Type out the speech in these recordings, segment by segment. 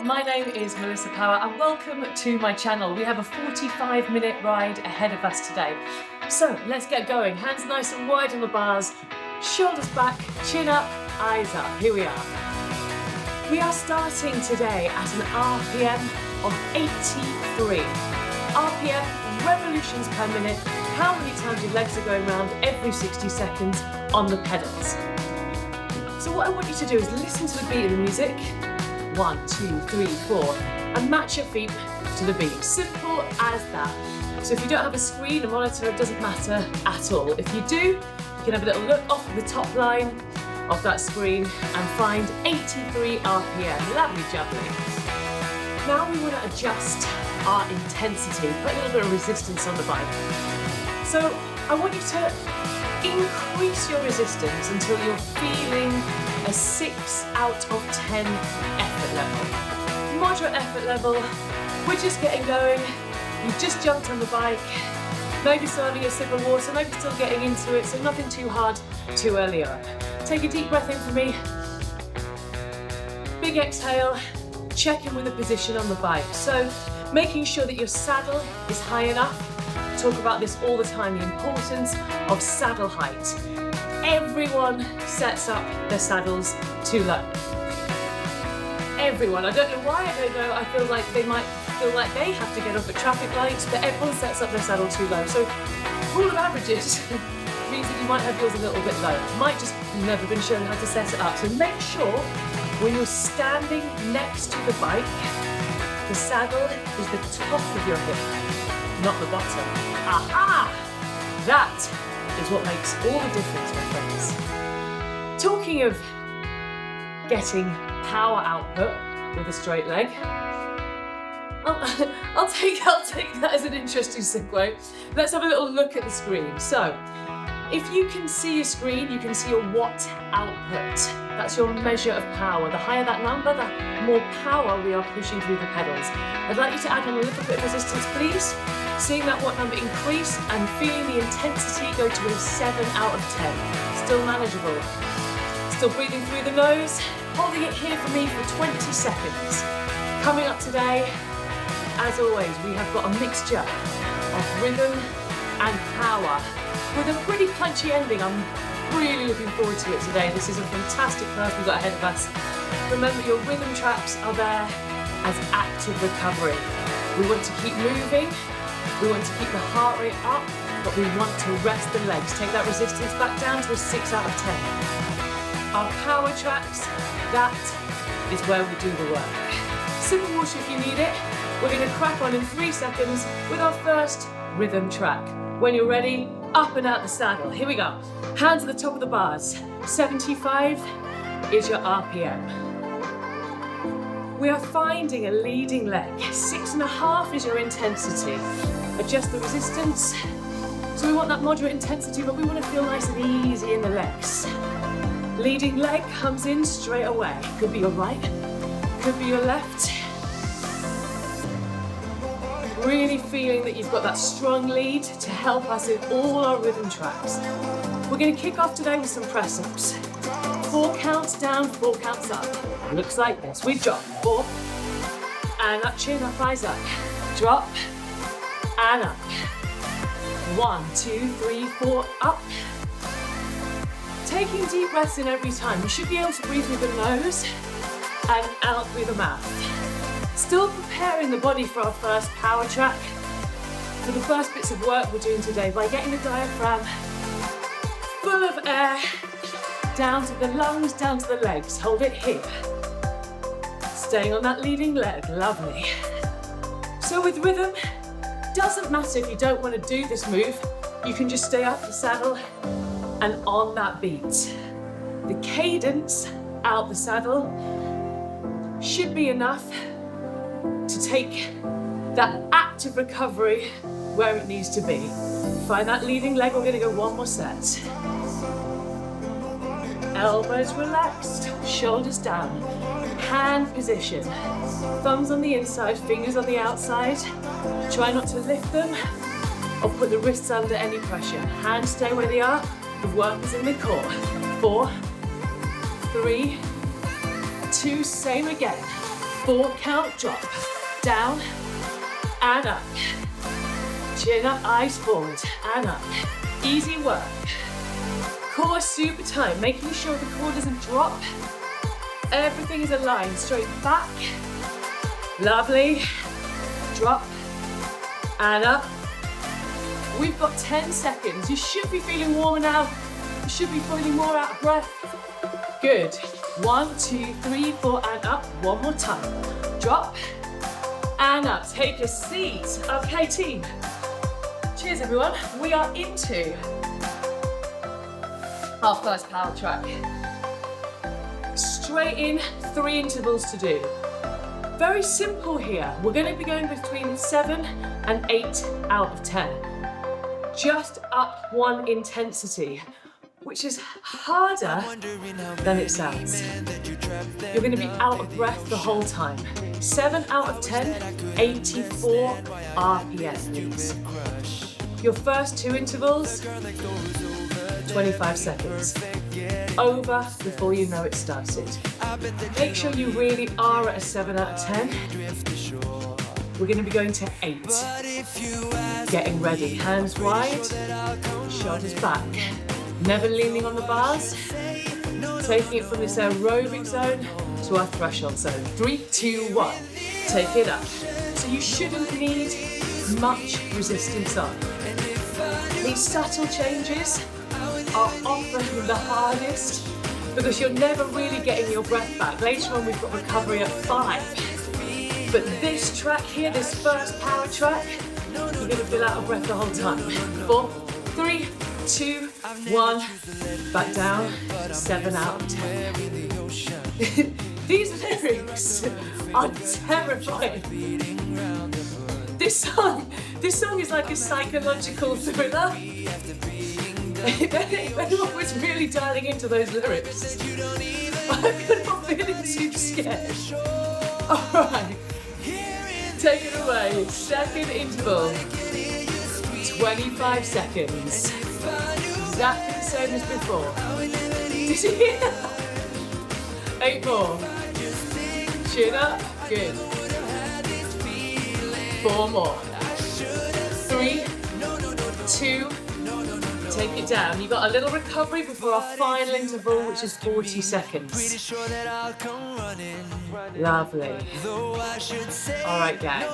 my name is Melissa Power and welcome to my channel. We have a 45-minute ride ahead of us today. So let's get going. Hands nice and wide on the bars, shoulders back, chin up, eyes up. Here we are. We are starting today at an RPM of 83. RPM, revolutions per minute, how many times your legs are going round every 60 seconds on the pedals. So what I want you to do is listen to the beat of the music. 1, 2, 3, 4, and match your feet to the beat. Simple as that. So if you don't have a screen, a monitor, it doesn't matter at all. If you do, you can have a little look off the top line of that screen and find 83 RPM. Lovely jubbly. Now we want to adjust our intensity, put a little bit of resistance on the bike. So I want you to increase your resistance until you're feeling a 6 out of 10 effort level. Moderate effort level, we're just getting going. You've just jumped on the bike, maybe still having a sip of water, maybe still getting into it, so nothing too hard too early on. Take a deep breath in for me. Big exhale, check in with the position on the bike. So making sure that your saddle is high enough. Talk about this all the time, the importance of saddle height. Everyone sets up their saddles too low. Everyone, I don't know why, I don't know, I feel like they might feel like they have to get off at traffic lights, but everyone sets up their saddle too low. So rule of averages means that you might have yours a little bit low. Might just never been shown how to set it up. So make sure when you're standing next to the bike, the saddle is the top of your hip, not the bottom. Aha! That is what makes all the difference, my friends. Talking of getting power output with a straight leg, I'll take that as an interesting segue. Let's have a little look at the screen. So, if you can see your screen, you can see your watt output. That's your measure of power. The higher that number, the more power we are pushing through the pedals. I'd like you to add on a little bit of resistance, please. Seeing that watt number increase and feeling the intensity go to a 7 out of 10. Still manageable. Still breathing through the nose. Holding it here for me for 20 seconds. Coming up today, as always, we have got a mixture of rhythm and power with a pretty punchy ending. I'm really looking forward to it today. This is a fantastic class we've got ahead of us. Remember, your rhythm tracks are there as active recovery. We want to keep moving. We want to keep the heart rate up, but we want to rest the legs. Take that resistance back down to a 6 out of 10. Our power tracks, that is where we do the work. Sip of water if you need it. We're going to crack on in 3 seconds with our first rhythm track. When you're ready, up and out the saddle. Here we go. Hands at the top of the bars. 75 is your RPM. We are finding a leading leg. 6.5 is your intensity. Adjust the resistance. So we want that moderate intensity, but we want to feel nice and easy in the legs. Leading leg comes in straight away. Could be your right, could be your left. Really feeling that you've got that strong lead to help us in all our rhythm tracks. We're going to kick off today with some press-ups. 4 counts down, 4 counts up. Looks like this. We drop 4 and up, chin up, eyes up. Drop and up. 1, 2, 3, 4, up. Taking deep breaths in every time. You should be able to breathe through the nose and out through the mouth. Still preparing the body for our first power track. For the first bits of work we're doing today by getting the diaphragm full of air down to the lungs, down to the legs. Hold it here. Staying on that leading leg, lovely. So with rhythm, doesn't matter if you don't want to do this move, you can just stay up the saddle and on that beat. The cadence out the saddle should be enough to take that active recovery where it needs to be. Find that leading leg, we're going to go 1 more set. Elbows relaxed, shoulders down, hand position. Thumbs on the inside, fingers on the outside. Try not to lift them or put the wrists under any pressure. Hands stay where they are, the work is in the core. 4, 3, 2, same again. 4 count, drop, down and up. Chin up, eyes forward and up. Easy work. Core super tight, making sure the core doesn't drop. Everything is aligned, straight back. Lovely. Drop and up. We've got 10 seconds. You should be feeling warmer now. You should be feeling more out of breath. Good. 1, 2, 3, 4, and up. One more time. Drop and up. Take a seat. Okay, team. Cheers, everyone. We are into our first power track. Straight in, 3 intervals to do. Very simple here. We're going to be going between 7 and 8 out of 10. Just up 1 intensity, which is harder than it sounds. You're going to be out of breath the whole time. 7 out of 10, 84 RPMs. Your first 2 intervals, 25 seconds. Over before you know it started. Make sure you really are at a 7 out of 10. We're going to be going to 8. Getting ready. Hands wide, shoulders back. Never leaning on the bars. Taking it from this aerobic zone to our threshold zone. 3, 2, 1. Take it up. So you shouldn't need much resistance on. These subtle changes are often the hardest because you're never really getting your breath back. Later on we've got recovery at 5. But this track here, this first power track, you're going to feel out of breath the whole time. 4, 3, 2, 1, back down, 7 out of 10. These lyrics are terrifying. This song is like a psychological thriller. If anyone was really dialing into those lyrics, I'm not feeling too scared. Alright, take it away. Second interval, 25 seconds. Exactly the same as before. Did you hear that? 8 more. Chin up, good. 4 more. 3, 2, take it down. You've got a little recovery before our final interval, which is 40 seconds. Lovely. All right, gang.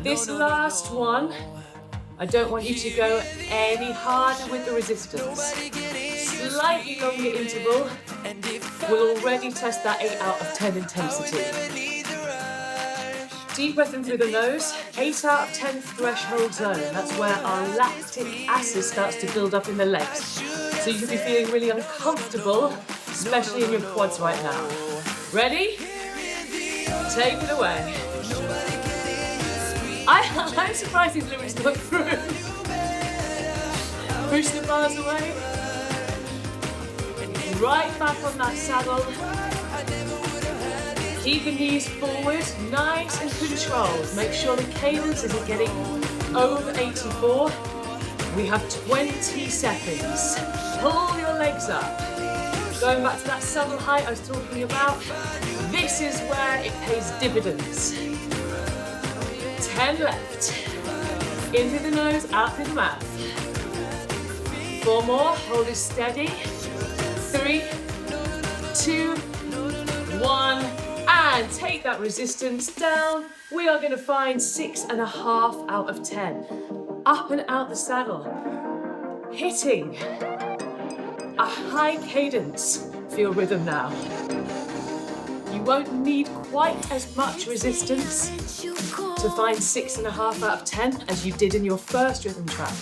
This last one, I don't want you to go any harder with the resistance. Slightly longer interval will already test that 8 out of 10 intensity. Deep breath in through the nose, 8 out of 10 threshold zone. That's where our lactic acid starts to build up in the legs. So you could be feeling really uncomfortable, especially in your quads right now. Ready? Take it away. I'm surprised these lyrics got through. Push the bars away. Right back on that saddle. Keep the knees forward, nice and controlled. Make sure the cadence isn't getting over 84. We have 20 seconds. Pull your legs up. Going back to that saddle height I was talking about, this is where it pays dividends. 10 left. In through the nose, out through the mouth. 4 more, hold it steady. 3, 2, 1. And take that resistance down. We are going to find 6.5 out of 10. Up and out the saddle. Hitting a high cadence for your rhythm now. You won't need quite as much resistance to find 6.5 out of 10 as you did in your first rhythm track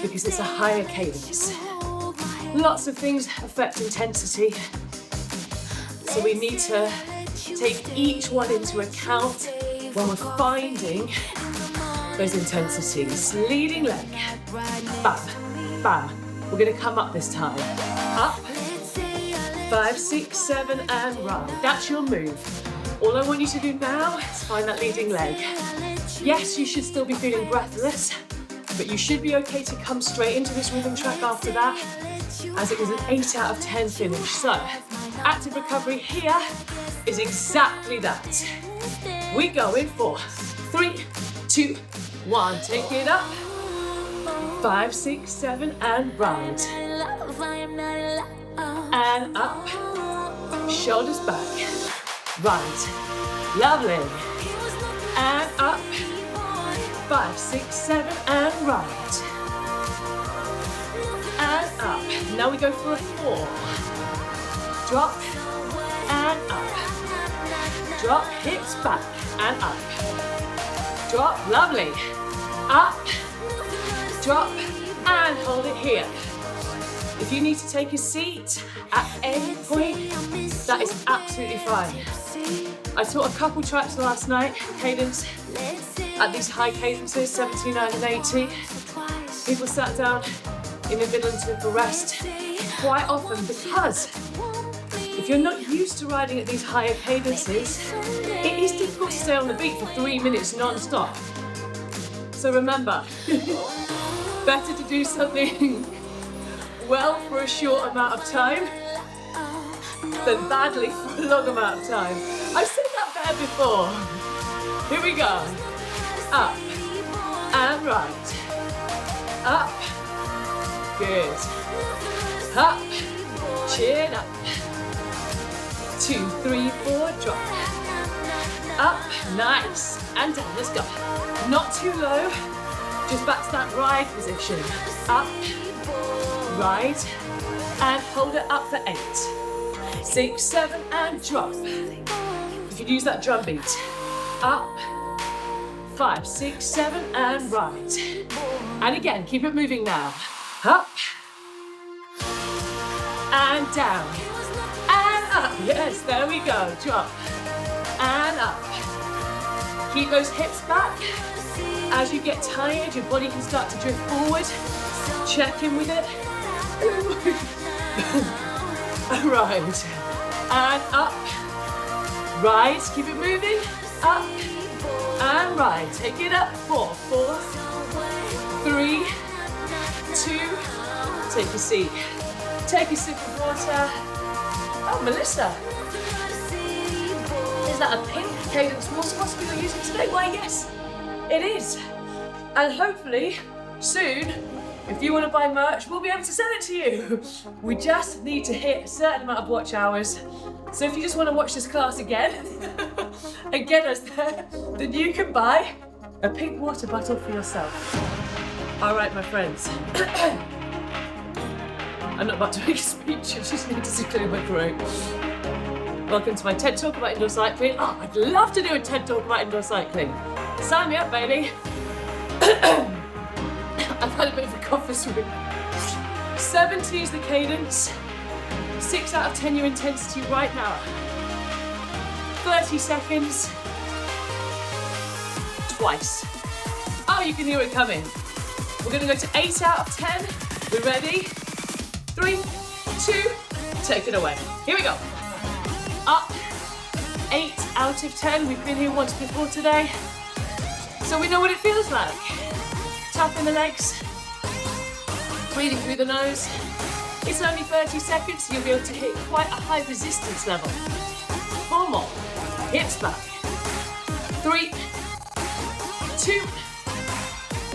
because it's a higher cadence. Lots of things affect intensity, so we need to take each one into account when we're finding those intensities. Leading leg, bam, bam. We're gonna come up this time. Up, 5, 6, 7, and run. That's your move. All I want you to do now is find that leading leg. Yes, you should still be feeling breathless, but you should be okay to come straight into this rhythm track after that, as it was an 8 out of 10 finish. So, Active recovery here is exactly that. We go in for 3, 2, 1. Take it up. 5, 6, 7, and right. And up. Shoulders back. Right. Lovely. And up. 5, 6, 7, and right. And up. Now we go for a 4. Drop and up. Drop, hips back and up. Drop, lovely. Up, drop, and hold it here. If you need to take a seat at any point, that is absolutely fine. I taught a couple tracks last night, cadence, at these high cadences, 79 and 80. People sat down in the middle and took a rest quite often because if you're not used to riding at these higher cadences, it is difficult to stay on the beat for 3 minutes non-stop. So remember, better to do something well for a short amount of time than badly for a long amount of time. I've said that better before. Here we go. Up and right. Up. Good. Up. Chin up. 2, 3, 4, drop. Up, nice. And down, let's go. Not too low, just back to that ride position. Up, ride, and hold it up for 8. 6, 7, and drop. You can use that drum beat. Up, 5, 6, 7, and right. And again, keep it moving now. Up, and down. Up. Yes, there we go. Drop and up. Keep those hips back. As you get tired, your body can start to drift forward. Check in with it. Right. And up. Right. Keep it moving. Up and right. Take it up. 4, 4, 3, 2. Take a seat. Take a sip of water. Oh, Melissa, is that a pink cadence water bottle you're using today? Why, yes, it is. And hopefully, soon, if you want to buy merch, we'll be able to sell it to you. We just need to hit a certain amount of watch hours. So if you just want to watch this class again and get us there, then you can buy a pink water bottle for yourself. All right, my friends. I'm not about to make a speech, I just need to clear my throat. Welcome to my TED Talk about indoor cycling. Oh, I'd love to do a TED Talk about indoor cycling. Sign me up, baby. I've had a bit of a cough this week. 70 is the cadence. 6 out of 10 your intensity right now. 30 seconds. Twice. Oh, you can hear it coming. We're gonna go to 8 out of 10. We're ready? 3, 2, take it away. Here we go. Up, 8 out of 10. We've been here once before today, so we know what it feels like. Tapping the legs, breathing through the nose. It's only 30 seconds, so you'll be able to hit quite a high resistance level. 4 more. Hips back. 3, 2,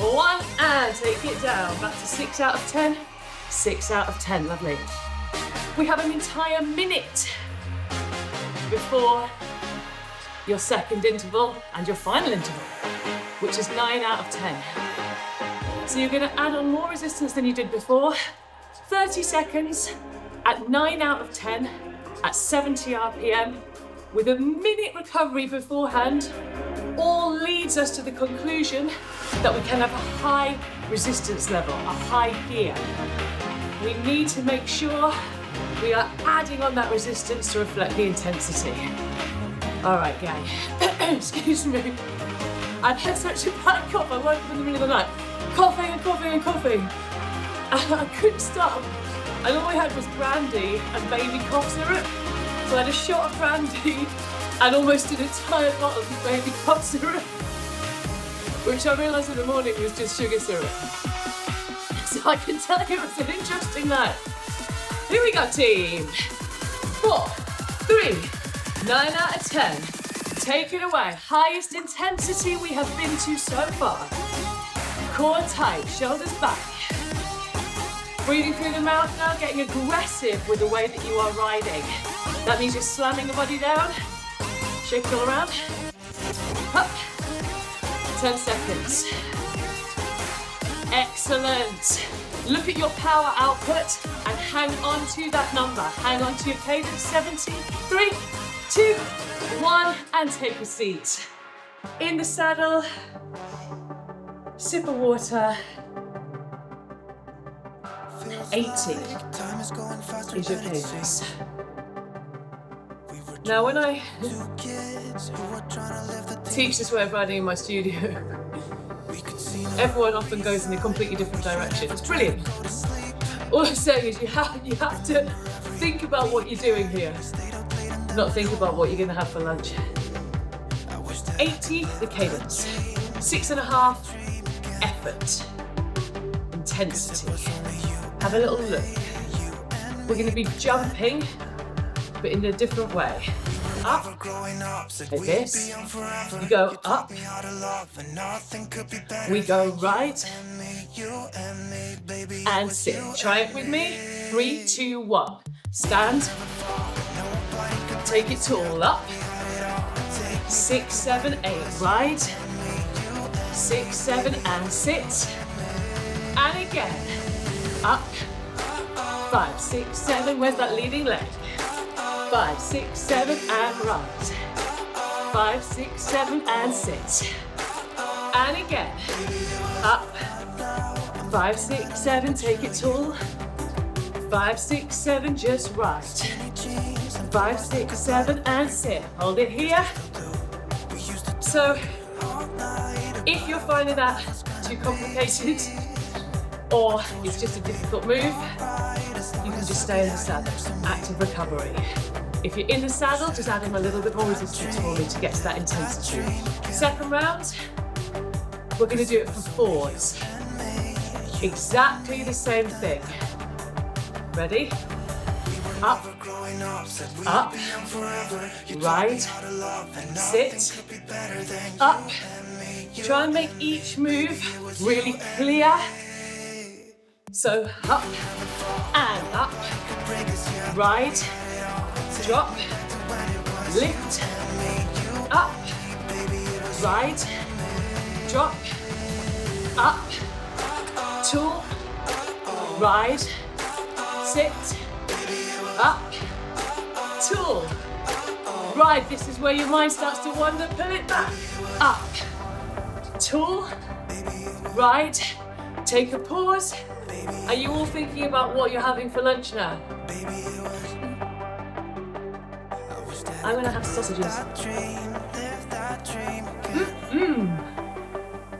1, and take it down. Back to 6 out of 10. 6 out of 10, lovely. We have an entire minute before your second interval and your final interval, which is 9 out of 10. So you're gonna add on more resistance than you did before. 30 seconds at 9 out of 10 at 70 RPM with a minute recovery beforehand, all leads us to the conclusion that we can have a high resistance level, a high gear. We need to make sure we are adding on that resistance to reflect the intensity. All right, gang. Excuse me. I've had such a bad cough. I woke up in the middle of the night, coughing and coughing and coughing, and I couldn't stop. And all I had was brandy and baby cough syrup. So I had a shot of brandy and almost an entire bottle of baby cough syrup, which I realised in the morning was just sugar syrup. So I can tell you it was an interesting night. Here we go, team. 4, 4, 3, 9 out of 10. Take it away. Highest intensity we have been to so far. Core tight, shoulders back. Breathing through the mouth now, getting aggressive with the way that you are riding. That means you're slamming the body down. Shake it all around. Up. 10 seconds. Excellent. Look at your power output and hang on to that number. Hang on to your cadence. 70, 3, 2, 1, and take a seat. In the saddle, sip of water. 80 is your cadence. Now when I teach this way of riding in my studio, everyone often goes in a completely different direction. It's brilliant. All I'm saying is you have to think about what you're doing here, not think about what you're going to have for lunch. 80, the cadence. 6.5, effort. Intensity. Have a little look. We're going to be jumping, but in a different way. Up, like this. You go up. We go right. And sit. Try it with me. 3, 2, 1. Stand. Take it tall up. 6, 7, 8. Ride. 6, 7, and sit. And again. Up. 5, 6, 7. Where's that leading leg? 5, 6, 7, and rise. 5, 6, 7, and sit. And again. Up. 5, 6, 7, take it tall. 5, 6, 7, just rise. 5, 6, 7, and sit. Hold it here. So, if you're finding that too complicated, or it's just a difficult move, you can just stay in the saddle. Active recovery. If you're in the saddle, just add in a little bit more resistance for me to get to that intensity. Second round, we're going to do it for 4s. Exactly the same thing. Ready? Up, up, right, sit, up. Try and make each move really clear. So up and up, ride, drop, lift, up, ride, drop, up, tool, ride, sit, up, tool, ride. This is where your mind starts to wander, pull it back, up, tool, ride, take a pause. Are you all thinking about what you're having for lunch now? I'm gonna have sausages.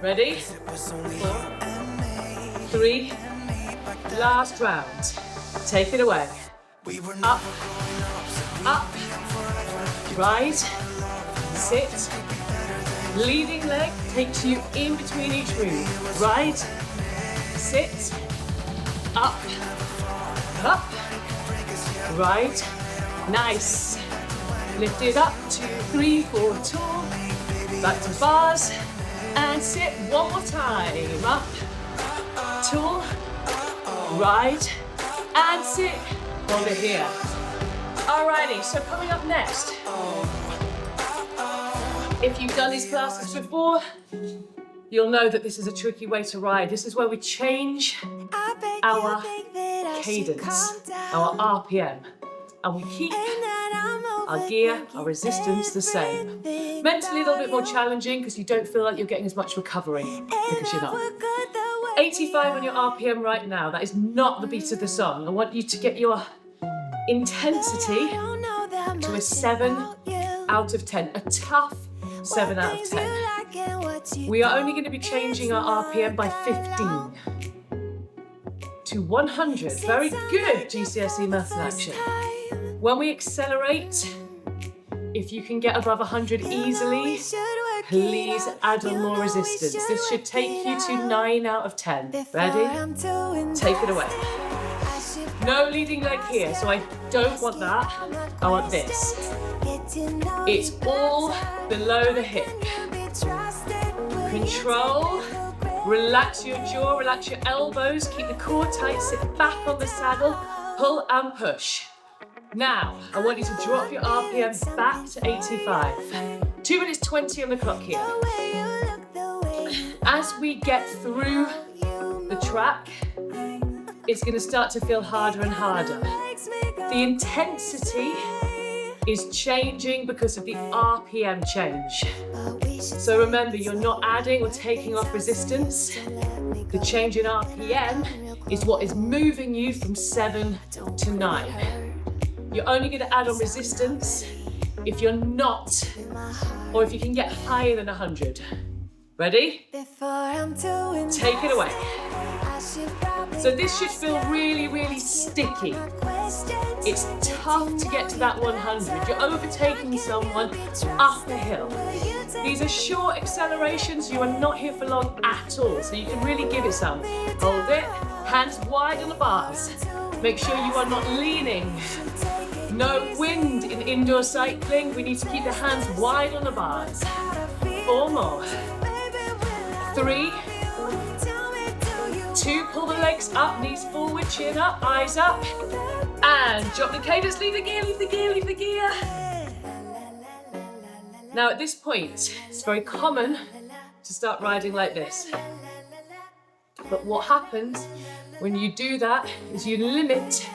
Ready? 4, 3, last round. Take it away. Up, up, ride, sit. Leading leg takes you in between each move. Ride, sit, up, up, right, nice. Lift it up, 2, 3, 4, tall, back to bars, and sit one more time. Up, tall, right, and sit. Hold it here. Alrighty, so coming up next, if you've done these classes before, you'll know that this is a tricky way to ride. This is where we change our cadence, our RPM, and we keep our gear, our resistance the same. Mentally a little bit more challenging because you don't feel like you're getting as much recovery because you're not. 85 on your RPM right now. That is not the beat of the song. I want you to get your intensity to a 7 out of 10, a tough 7 out of 10. We are only going to be changing our RPM by 15 to 100. Very good, GCSE Maths in action. When we accelerate, if you can get above 100 easily, please add on more resistance. This should take you to 9 out of 10. Ready? Take it away. No leading leg here, so I don't want that. I want this. It's all below the hip. Control. Relax your jaw, relax your elbows, keep the core tight, sit back on the saddle, pull and push. Now, I want you to drop your RPMs back to 85. 2 minutes 20 on the clock here. As we get through the track, it's going to start to feel harder and harder. The intensity is changing because of the RPM change. So remember, you're not adding or taking off resistance. The change in RPM is what is moving you from 7 to 9. You're only going to add on resistance if you're not, or if you can get higher than 100. Ready? Take it away. So this should feel really, really sticky. It's tough to get to that 100. You're overtaking someone up a hill. These are short accelerations. You are not here for long at all, so you can really give it some. Hold it, hands wide on the bars. Make sure you are not leaning. No wind in indoor cycling. We need to keep the hands wide on the bars. 4 more. 3, 2, pull the legs up, knees forward, chin up, eyes up. And drop the cadence, leave the gear, leave the gear, leave the gear. Now at this point, it's very common to start riding like this. But what happens when you do that is you limit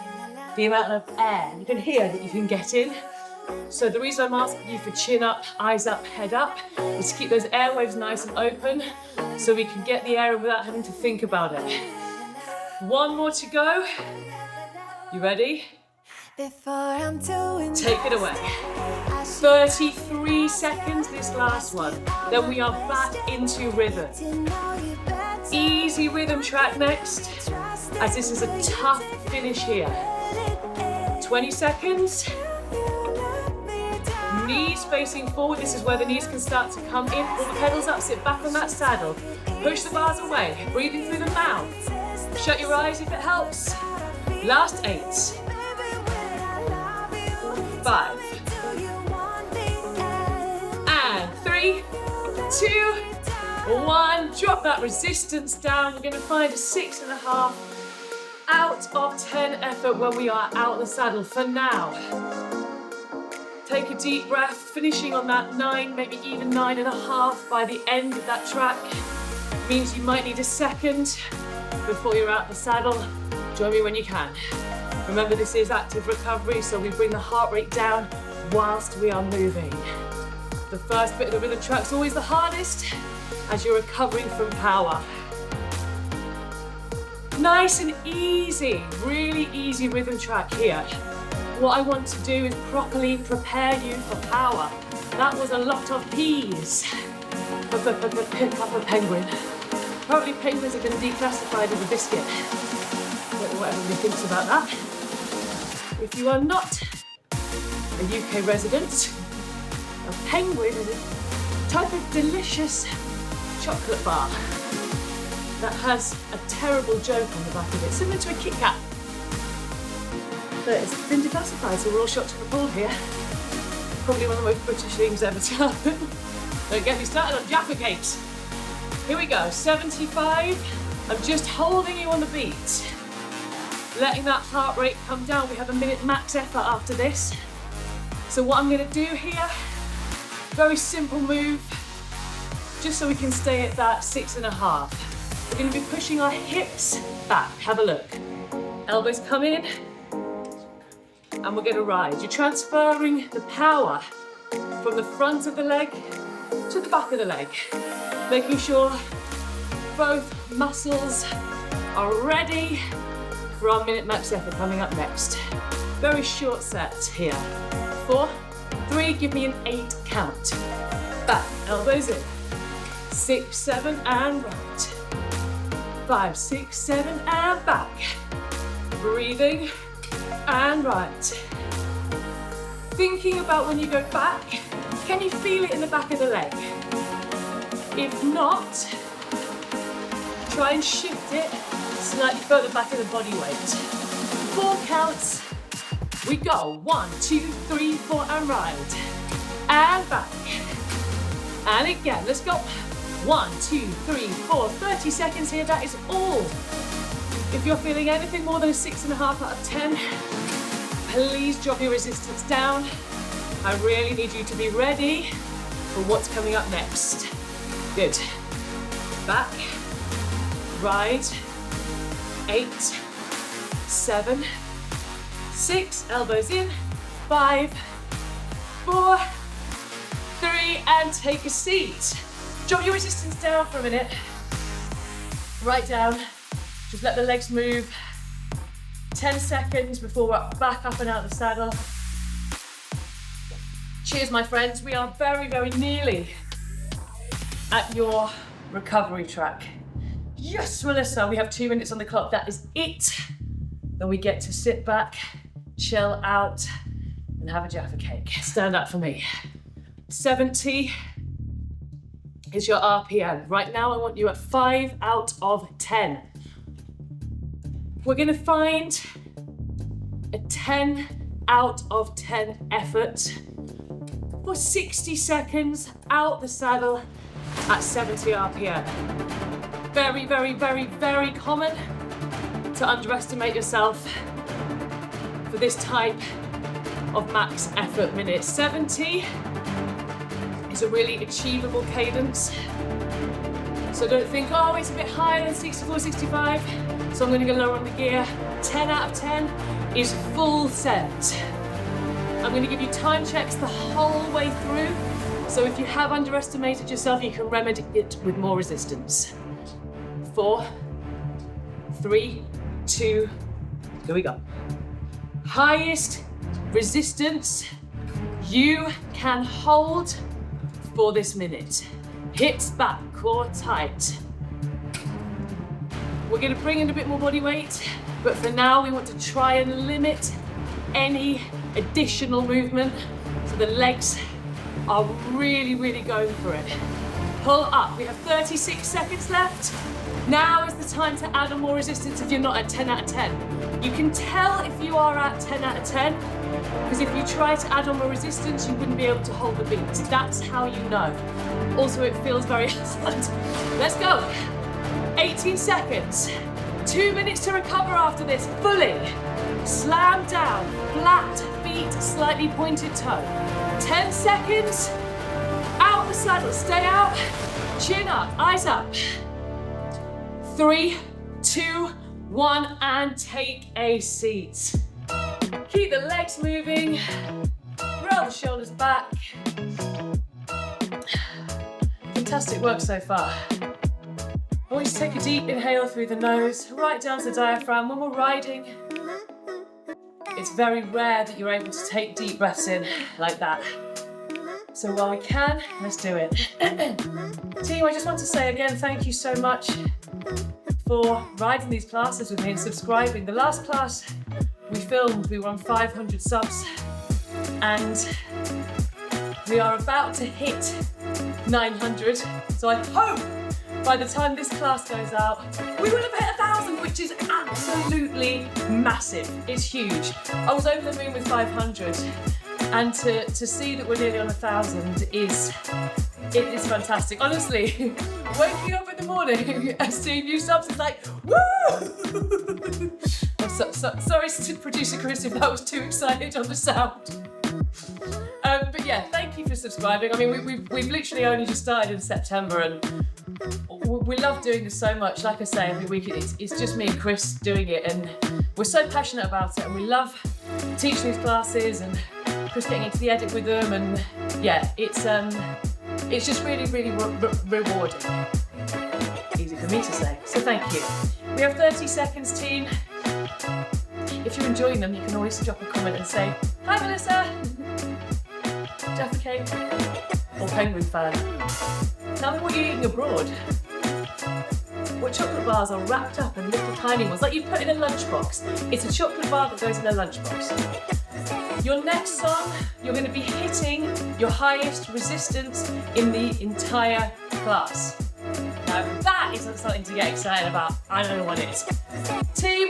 the amount of air you can hear that you can get in. So the reason I'm asking you for chin up, eyes up, head up, is to keep those airwaves nice and open so we can get the air in without having to think about it. 1 more to go. You ready? Take it away. 33 seconds, this last one. Then we are back into rhythm. Easy rhythm track next, as this is a tough finish here. 20 seconds. Knees facing forward. This is where the knees can start to come in. Pull the pedals up, sit back on that saddle. Push the bars away, breathing through the mouth. Shut your eyes if it helps. Last 8. 5. And 3, 2, 1. Drop that resistance down. We're going to find a 6.5 out of 10 effort when we are out of the saddle for now. Take a deep breath, finishing on that 9, maybe even 9.5 by the end of that track. Means you might need a second before you're out the saddle. Join me when you can. Remember, this is active recovery, so we bring the heart rate down whilst we are moving. The first bit of the rhythm track is always the hardest as you're recovering from power. Nice and easy, really easy rhythm track here. What I want to do is properly prepare you for power. That was a lot of P's. Pick up a penguin. Probably penguins have been declassified as a biscuit. I don't know what everybody thinks about that. If you are not a UK resident, a penguin is a type of delicious chocolate bar that has a terrible joke on the back of it, similar to a Kit Kat. But it's been declassified, so we're all shocked and appalled here. Probably one of the most British things ever to happen. Don't get me started on Jaffa Cakes. Here we go, 75. I'm just holding you on the beat. Letting that heart rate come down. We have a minute max effort after this. So what I'm gonna do here, very simple move, just so we can stay at that 6.5. We're gonna be pushing our hips back. Have a look. Elbows come in, and we're going to rise. You're transferring the power from the front of the leg to the back of the leg, making sure both muscles are ready for our minute max effort coming up next. Very short sets here. 4, 3, give me an 8 count. Back, elbows in. 6, 7, and right. 5, 6, 7, and back. Breathing. And right. Thinking about when you go back, can you feel it in the back of the leg? If not, try and shift it slightly further back in the body weight. 4 counts. We go 1, 2, 3, 4, and ride. And back. And again, let's go. 1, 2, 3, 4, 30 seconds here, that is all. If you're feeling anything more than a 6.5 out of 10, please drop your resistance down. I really need you to be ready for what's coming up next. Good. Back, ride, 8, 7, 6, elbows in, 5, 4, 3, and take a seat. Drop your resistance down for a minute. Right down. Just let the legs move. 10 seconds before we're back up and out of the saddle. Cheers, my friends. We are very, very nearly at your recovery track. Yes, Melissa, we have 2 minutes on the clock. That is it. Then we get to sit back, chill out, and have a Jaffa Cake. Stand up for me. 70 is your RPM. Right now, I want you at 5 out of 10. We're gonna find a 10 out of 10 effort for 60 seconds out the saddle at 70 RPM. Very, very, very, very common to underestimate yourself for this type of max effort minute. 70 is a really achievable cadence. So don't think, oh, it's a bit higher than 64, 65, so I'm gonna go lower on the gear. 10 out of 10 is full send. I'm gonna give you time checks the whole way through, so if you have underestimated yourself, you can remedy it with more resistance. 4, 3, 2, here we go. Highest resistance you can hold for this minute. Hips back, core tight. We're gonna bring in a bit more body weight, but for now we want to try and limit any additional movement so the legs are really, really going for it. Pull up, we have 36 seconds left. Now is the time to add on more resistance if you're not at 10 out of 10. You can tell if you are at 10 out of 10, because if you try to add on more resistance, you wouldn't be able to hold the beat. That's how you know. Also, it feels very hard. Let's go. 18 seconds. 2 minutes to recover after this, fully. Slam down, flat feet, slightly pointed toe. 10 seconds. Out the saddle, stay out. Chin up, eyes up. 3, 2, 1, and take a seat. Keep the legs moving. Roll the shoulders back. Fantastic work so far. I want you to take a deep inhale through the nose, right down to the diaphragm. When we're riding, it's very rare that you're able to take deep breaths in like that. So while we can, let's do it. Team, I just want to say again, thank you so much for riding these classes with me and subscribing. The last class we filmed, we were on 500 subs, and we are about to hit 900. So I hope by the time this class goes out, we will have hit 1,000, which is absolutely massive. It's huge. I was over the moon with 500, and to see that we're nearly on 1,000 it is fantastic. Honestly, waking up in the morning and seeing new subs is like, woo! I'm sorry to producer Chris if that was too excited on the sound. But yeah, thank you for subscribing. I mean, we've literally only just started in September, and we love doing this so much. Like I say, every week it's just me and Chris doing it, and we're so passionate about it, and we love teaching these classes and Chris getting into the edit with them, and yeah, it's just really, really rewarding. Easy for me to say, so thank you. We have 30 seconds, team. If you're enjoying them, you can always drop a comment and say, hi Melissa, Jaffa Cake, or Penguin fan. Tell me what you're eating abroad. What chocolate bars are wrapped up in little tiny ones, like you put in a lunchbox. It's a chocolate bar that goes in a lunchbox. Your next song, you're going to be hitting your highest resistance in the entire class. Now that isn't something to get excited about. I don't know what it is. Team,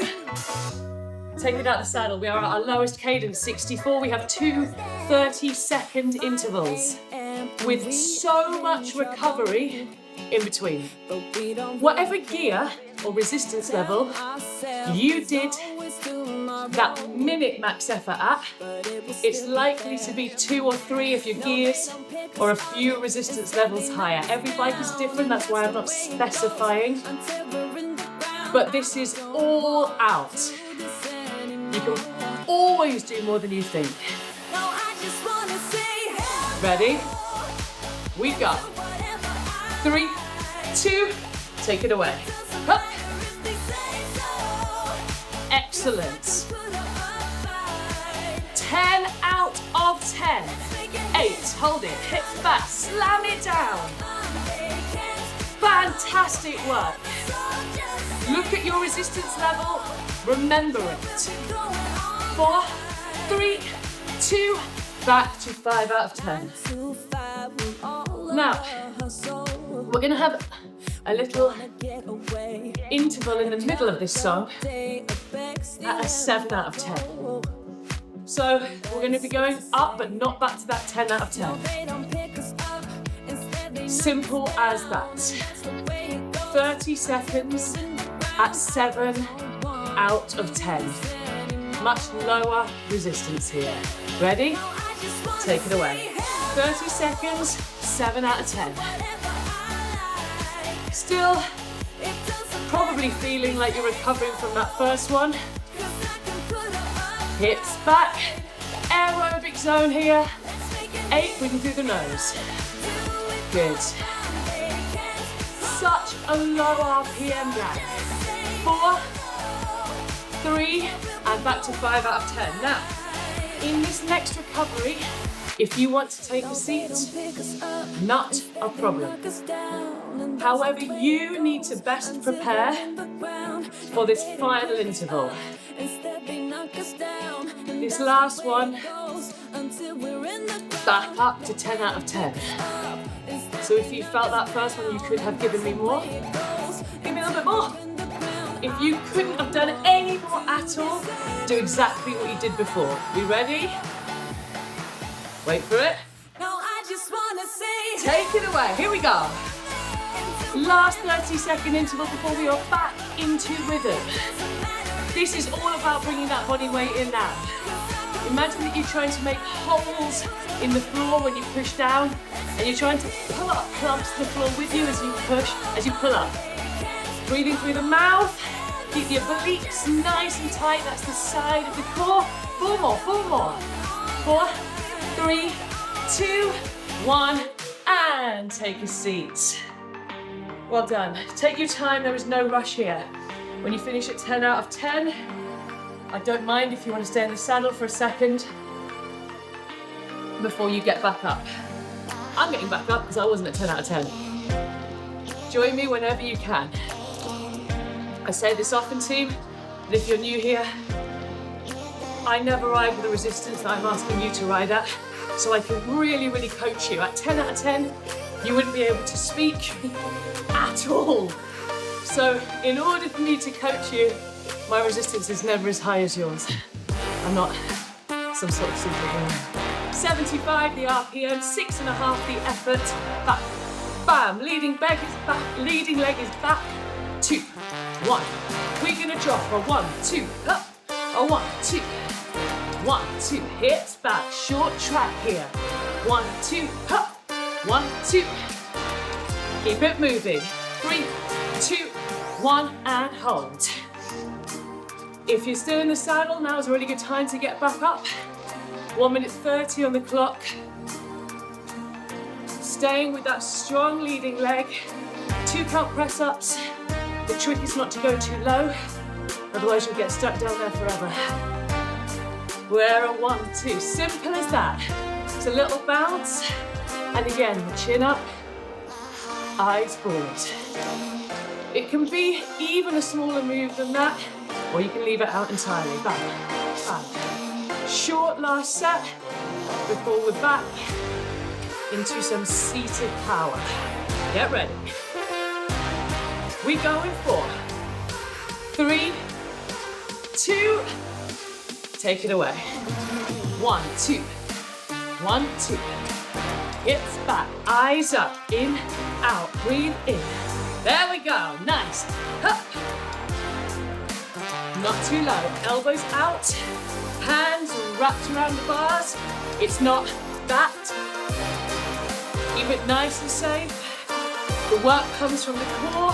Take it out the saddle. We are at our lowest cadence, 64. We have two 30-second intervals with so much recovery in between. Whatever gear or resistance level you did that minute max effort at, it's likely to be 2 or 3 of your gears or a few resistance levels higher. Every bike is different, that's why I'm not specifying. But this is all out. You can always do more than you think. Ready? We go. 3, 2, take it away. Up. Excellent. 10 out of 10. 8, hold it, hips back, slam it down. Fantastic work. Look at your resistance level, remember it. 4, 3, 2, back to 5 out of 10. Now, we're gonna have a little interval in the middle of this song at a 7 out of 10. So we're going to be going up but not back to that 10 out of 10. Simple as that. 30 seconds at 7 out of 10. Much lower resistance here. Ready? Take it away. 30 seconds, 7 out of 10. Still probably feeling like you're recovering from that first one. Hips back, aerobic zone here. 8, breathing through the nose. Good. Such a low RPM now. 4, 3, and back to 5 out of 10. Now, in this next recovery, if you want to take a seat, not a problem. However, you need to best prepare for this final interval. This last one, back up to 10 out of 10. So if you felt that first one, you could have given me more. Give me a little bit more. If you couldn't have done any more at all, do exactly what you did before. We ready? Wait for it. Take it away. Here we go. Last 30-second interval before we are back into rhythm. This is all about bringing that body weight in now. Imagine that you're trying to make holes in the floor when you push down, and you're trying to pull up clumps to the floor with you as you push, as you pull up. Breathing through the mouth, keep your obliques nice and tight, that's the side of the core. 4 more, 4 more. 4, 3, 2, 1, and take a seat. Well done. Take your time, there is no rush here. When you finish at 10 out of 10, I don't mind if you want to stay in the saddle for a second before you get back up. I'm getting back up because I wasn't at 10 out of 10. Join me whenever you can. I say this often, team, but if you're new here, I never ride with the resistance that I'm asking you to ride at, so I can really, really coach you. At 10 out of 10, you wouldn't be able to speak at all. So in order for me to coach you, my resistance is never as high as yours. I'm not some sort of superhero. 75 the RPM, 6.5 the effort. Back, bam, leading leg is back, leading leg is back. 2, 1. We're gonna drop a 1, 2, up. A 1, 2. 1, 2, hips back, short track here. 1, 2, up. 1, 2. Keep it moving. 3, 2, 1, and hold. If you're still in the saddle, now is a really good time to get back up. 1 minute 30 on the clock. Staying with that strong leading leg. 2 count press ups. The trick is not to go too low, otherwise you'll get stuck down there forever. We're a 1, 2, simple as that. It's a little bounce, and again, chin up, eyes forward. It can be even a smaller move than that, or you can leave it out entirely. Back, back. Short last set before we're back into some seated power. Get ready. We're going for 3, 2, Take it away. 1, 2. 1, 2. Hips back, eyes up, in, out, breathe in. There we go, nice. Up. Not too low, elbows out, hands wrapped around the bars. It's not that. Keep it nice and safe. The work comes from the core.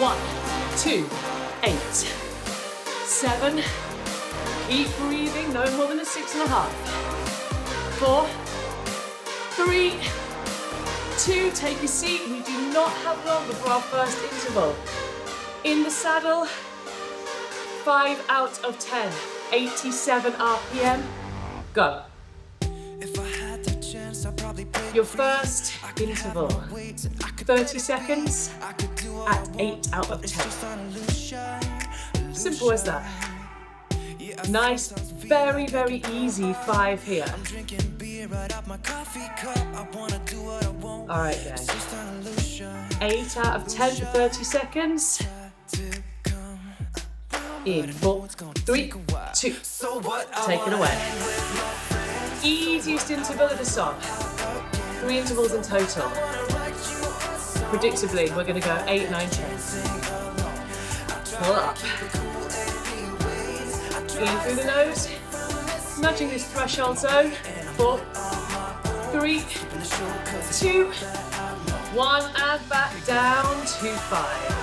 1, 2, 8, 7. Keep breathing, no more than a 6.5. 4, 3, 2. Take a seat. We do not have long before our first interval. In the saddle. 5 out of 10. 87 RPM. Go. Your first interval, 30 seconds at 8 out of 10. Simple as that. Nice, very, very easy 5 here. All right, guys. 8 out of 10 for 30 seconds. In 4, 3, 2. Take it away. Easiest interval of the song. 3 intervals in total. Predictably, we're going to go 8, 9, 10. Pull up. In through the nose. Nudging this threshold zone. 4, 3, 2, 1, and back down to 5.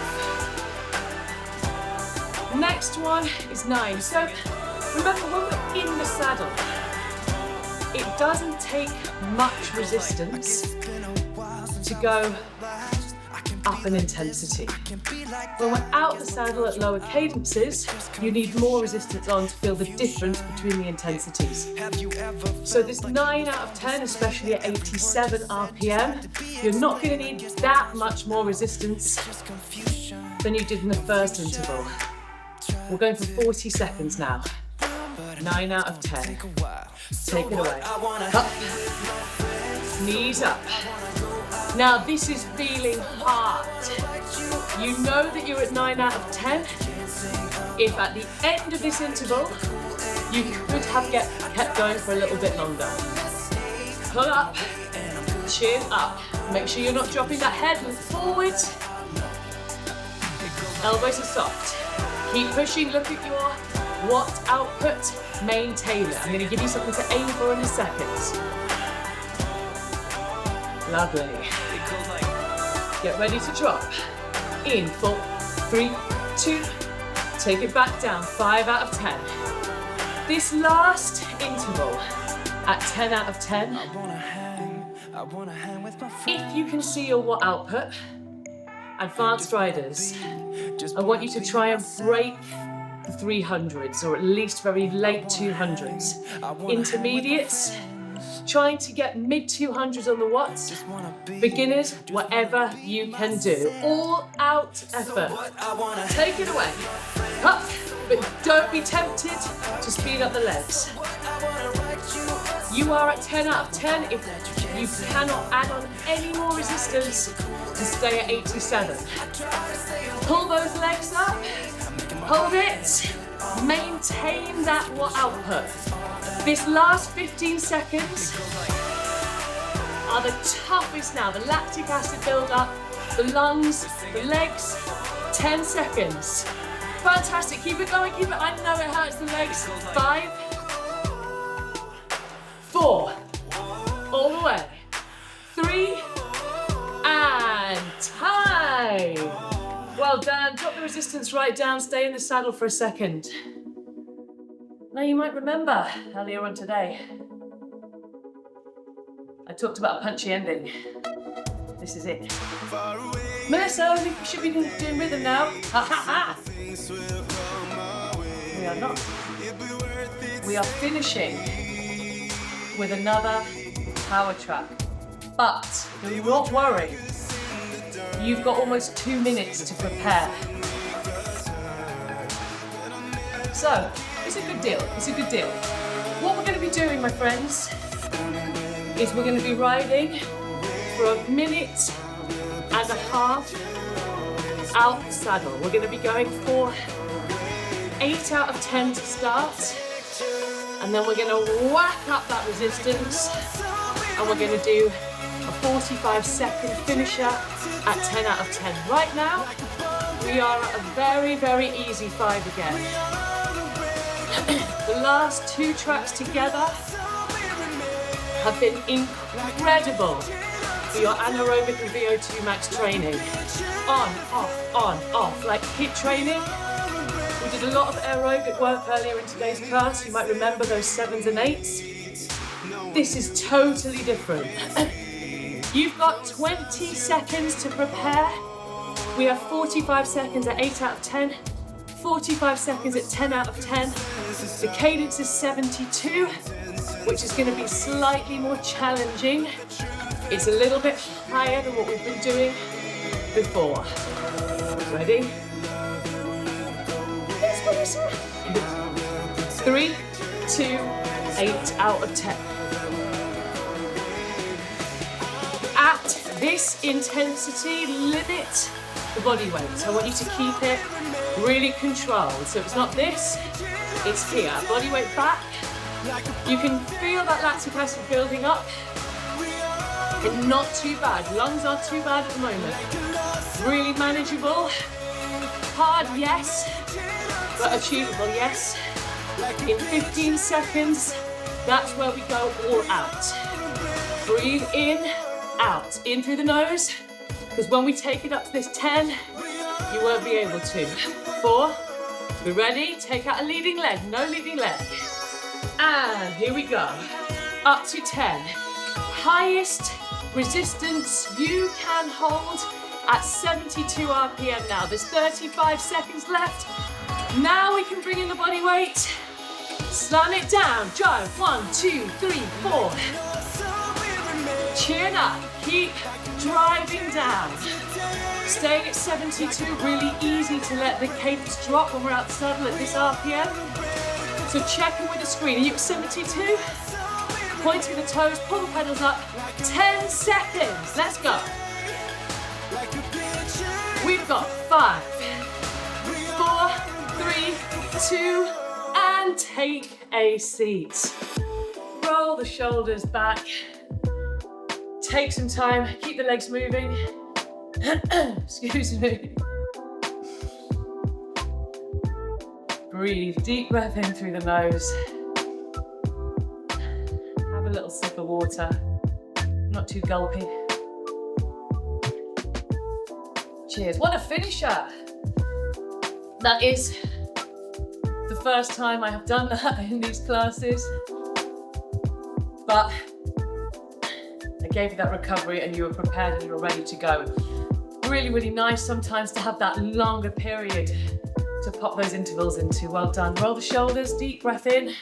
Next one is 9. So remember, when we're in the saddle, it doesn't take much resistance to go up in intensity. When we're out the saddle at lower cadences, you need more resistance on to feel the difference between the intensities. So this 9 out of 10, especially at 87 RPM, you're not going to need that much more resistance than you did in the first interval. We're going for 40 seconds now. 9 out of 10. Take it away. Up. Knees up. Now this is feeling hard. You know that you're at 9 out of 10. If at the end of this interval, you could have kept going for a little bit longer. Pull up, chin up. Make sure you're not dropping that head, look forward. Elbows are soft. Keep pushing, look at your watt output, maintain it. I'm going to give you something to aim for in a second. Lovely. Get ready to drop. In 4, 3, 2. Take it back down, 5 out of 10. This last interval at 10 out of 10. If you can see your watt output, advanced riders, I want you to try and break the 300s, or at least very late 200s. Intermediates, trying to get mid 200s on the watts. Beginners, whatever you can do. All out effort. Take it away. Up, but don't be tempted to speed up the legs. You are at 10 out of 10 if you cannot add on any more resistance and stay at 87. Pull those legs up, hold it, maintain that watt output. This last 15 seconds are the toughest now. The lactic acid build-up, the lungs, the legs, 10 seconds. Fantastic, keep it going, keep it, I know it hurts the legs. 5, 4, all the way. 3, and time. Well done, drop the resistance right down, stay in the saddle for a second. Now you might remember earlier on today, I talked about a punchy ending. This is it. Melissa, I think we should be doing rhythm now. Ha ha ha! We are not. We are finishing with another power track. But do not worry, you've got almost 2 minutes to prepare. So, it's a good deal, it's a good deal. What we're going to be doing, my friends, is we're going to be riding for 1.5 minutes out the saddle. We're going to be going for 8 out of 10 to start. And then we're gonna whack up that resistance. And we're gonna do a 45-second finisher at 10 out of 10. Right now, we are at a very, very easy 5 again. The last 2 tracks together have been incredible for your anaerobic and VO2 max training. On, off, like HIIT training. We did a lot of aerobic work earlier in today's class. You might remember those 7s and 8s. This is totally different. You've got 20 seconds to prepare. We have 45 seconds at 8 out of 10, 45 seconds at 10 out of 10. The cadence is 72, which is going to be slightly more challenging. It's a little bit higher than what we've been doing before. Ready? 3, 2, 8 out of 10. At this intensity, limit the body weight. So I want you to keep it really controlled. So it's not this, it's here. Body weight back. You can feel that lactic acid building up. And not too bad. Lungs aren't too bad at the moment. Really manageable. Hard, yes. But achievable, yes. In 15 seconds, that's where we go all out. Breathe in, out. In through the nose, because when we take it up to this 10, you won't be able to. 4, we're ready. Take out a leading leg, no leading leg. And here we go. Up to 10. Highest resistance you can hold at 72 RPM now. There's 35 seconds left. Now we can bring in the body weight. Slam it down. Go. 1, 2, 3, 4. Chin up. Keep driving down. Staying at 72, really easy to let the cadence drop when we're out the saddle at this RPM. So check in with the screen. Are you at 72? Pointing the toes, pull the pedals up. 10 seconds. Let's go. We've got 5, 4, 3, 2, and take a seat. Roll the shoulders back. Take some time, keep the legs moving. Excuse me. Breathe, deep breath in through the nose. Have a little sip of water, not too gulpy. Cheers, what a finisher. That is the first time I have done that in these classes. But I gave you that recovery and you were prepared and you were ready to go. Really, really nice sometimes to have that longer period to pop those intervals into. Well done. Roll the shoulders, deep breath in.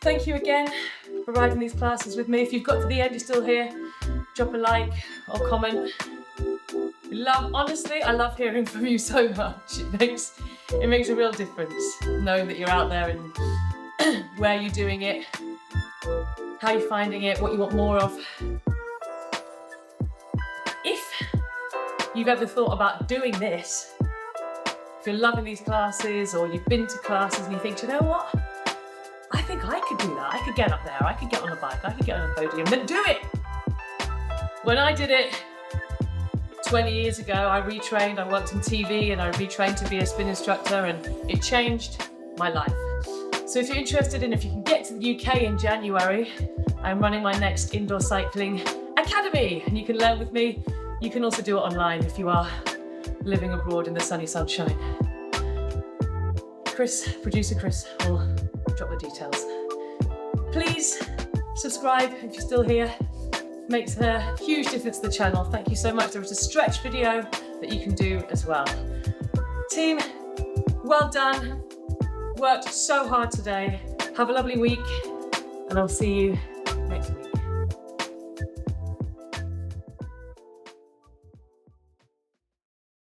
Thank you again for riding these classes with me. If you've got to the end, you're still here, drop a like or comment. Honestly, I love hearing from you so much. It makes a real difference knowing that you're out there and where you're doing it, how you're finding it, what you want more of. If you've ever thought about doing this, if you're loving these classes or you've been to classes and you think, do you know what? I think I could do that. I could get up there. I could get on a bike. I could get on a podium. Then do it. When I did it 20 years ago, I retrained. I worked in TV and I retrained to be a spin instructor, and it changed my life. So if you're interested in if you can get to the UK in January, I'm running my next indoor cycling academy and you can learn with me. You can also do it online if you are living abroad in the sunny sunshine. Producer Chris will drop the details. Please subscribe if you're still here. Makes a huge difference to the channel. Thank you so much. There is a stretch video that you can do as well. Team, well done. Worked so hard today. Have a lovely week and I'll see you next week.